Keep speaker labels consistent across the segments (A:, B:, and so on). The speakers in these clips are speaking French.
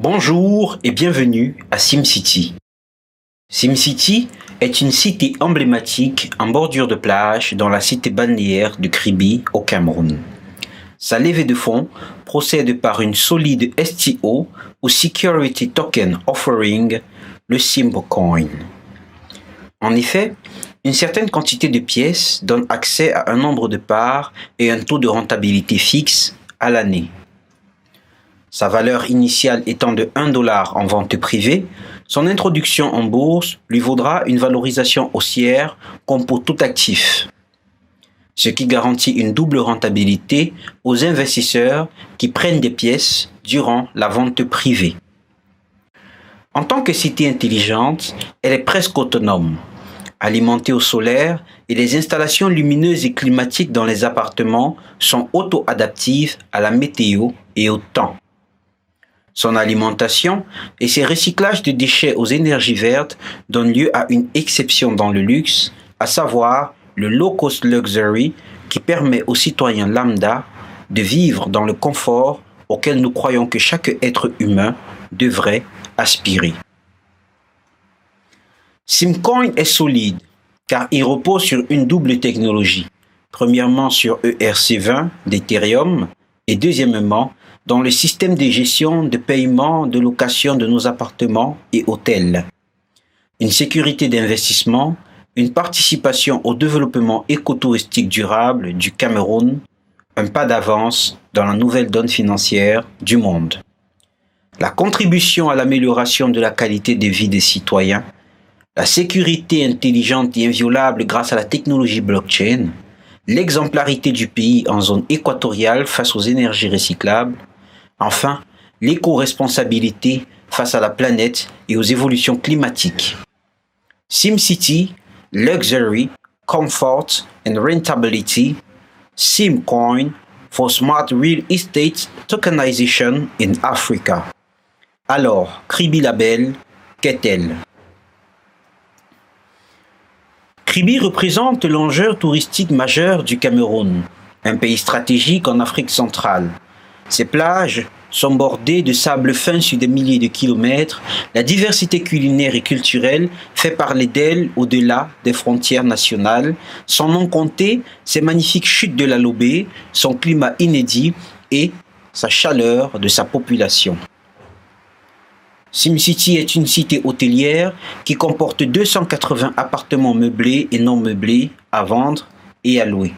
A: Bonjour et bienvenue à SimCity. SimCity est une cité emblématique en bordure de plage dans la cité balnéaire de Kribi au Cameroun. Sa levée de fonds procède par une solide STO ou Security Token Offering, le Simcoin. En effet, une certaine quantité de pièces donne accès à un nombre de parts et un taux de rentabilité fixe à l'année. Sa valeur initiale étant de $1 en vente privée, son introduction en bourse lui vaudra une valorisation haussière comme pour tout actif, ce qui garantit une double rentabilité aux investisseurs qui prennent des pièces durant la vente privée. En tant que cité intelligente, elle est presque autonome, alimentée au solaire et les installations lumineuses et climatiques dans les appartements sont auto-adaptives à la météo et au temps. Son alimentation et ses recyclages de déchets aux énergies vertes donnent lieu à une exception dans le luxe, à savoir le low-cost luxury qui permet aux citoyens lambda de vivre dans le confort auquel nous croyons que chaque être humain devrait aspirer. Simcoin est solide car il repose sur une double technologie. Premièrement sur ERC20 d'Ethereum et deuxièmement dans le système de gestion de paiement de location de nos appartements et hôtels. Une sécurité d'investissement, une participation au développement écotouristique durable du Cameroun, un pas d'avance dans la nouvelle donne financière du monde. La contribution à l'amélioration de la qualité de vie des citoyens, la sécurité intelligente et inviolable grâce à la technologie blockchain, l'exemplarité du pays en zone équatoriale face aux énergies recyclables, enfin, l'éco-responsabilité face à la planète et aux évolutions climatiques. SimCity, Luxury, Comfort and Rentability, Simcoin for Smart Real Estate Tokenization in Africa. Alors, Kribi Label, qu'est-elle? Kribi représente l'enjeu touristique majeur du Cameroun, un pays stratégique en Afrique centrale. Ses plages sont bordées de sable fin sur des milliers de kilomètres. La diversité culinaire et culturelle fait parler d'elle au-delà des frontières nationales. Sans non compter ses magnifiques chutes de la Lobé, son climat inédit et sa chaleur de sa population. SimCity est une cité hôtelière qui comporte 280 appartements meublés et non meublés à vendre et à louer.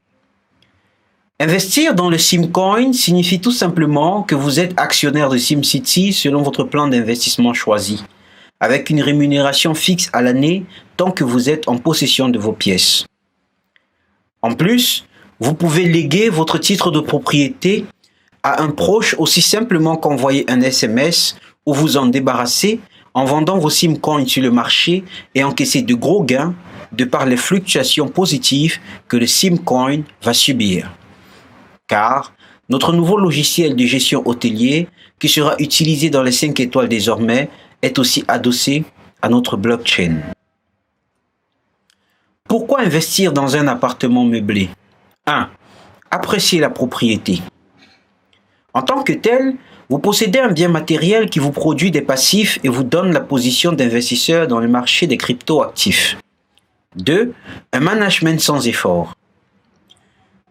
A: Investir dans le Simcoin signifie tout simplement que vous êtes actionnaire de SimCity selon votre plan d'investissement choisi, avec une rémunération fixe à l'année tant que vous êtes en possession de vos pièces. En plus, vous pouvez léguer votre titre de propriété à un proche aussi simplement qu'envoyer un SMS ou vous en débarrasser en vendant vos Simcoins sur le marché et encaisser de gros gains de par les fluctuations positives que le Simcoin va subir. Car notre nouveau logiciel de gestion hôtelier, qui sera utilisé dans les 5 étoiles désormais, est aussi adossé à notre blockchain. Pourquoi investir dans un appartement meublé? 1. Apprécier la propriété. En tant que tel, vous possédez un bien matériel qui vous produit des passifs et vous donne la position d'investisseur dans le marché des crypto-actifs. 2. Un management sans effort.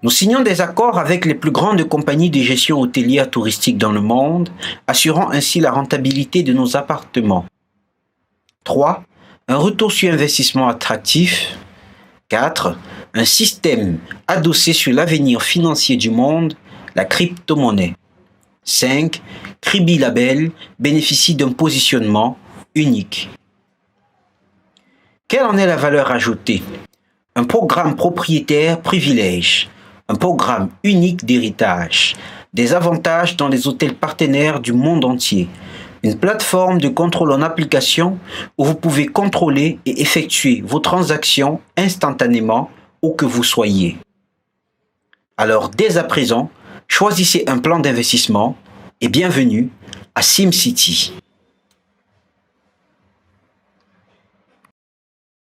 A: Nous signons des accords avec les plus grandes compagnies de gestion hôtelière touristique dans le monde, assurant ainsi la rentabilité de nos appartements. 3. Un retour sur investissement attractif. 4. Un système adossé sur l'avenir financier du monde, la crypto-monnaie. 5. Kribi Label bénéficie d'un positionnement unique. Quelle en est la valeur ajoutée? Un programme propriétaire privilège. Un programme unique d'héritage, des avantages dans les hôtels partenaires du monde entier, une plateforme de contrôle en application où vous pouvez contrôler et effectuer vos transactions instantanément où que vous soyez. Alors dès à présent, choisissez un plan d'investissement et bienvenue à SimCity.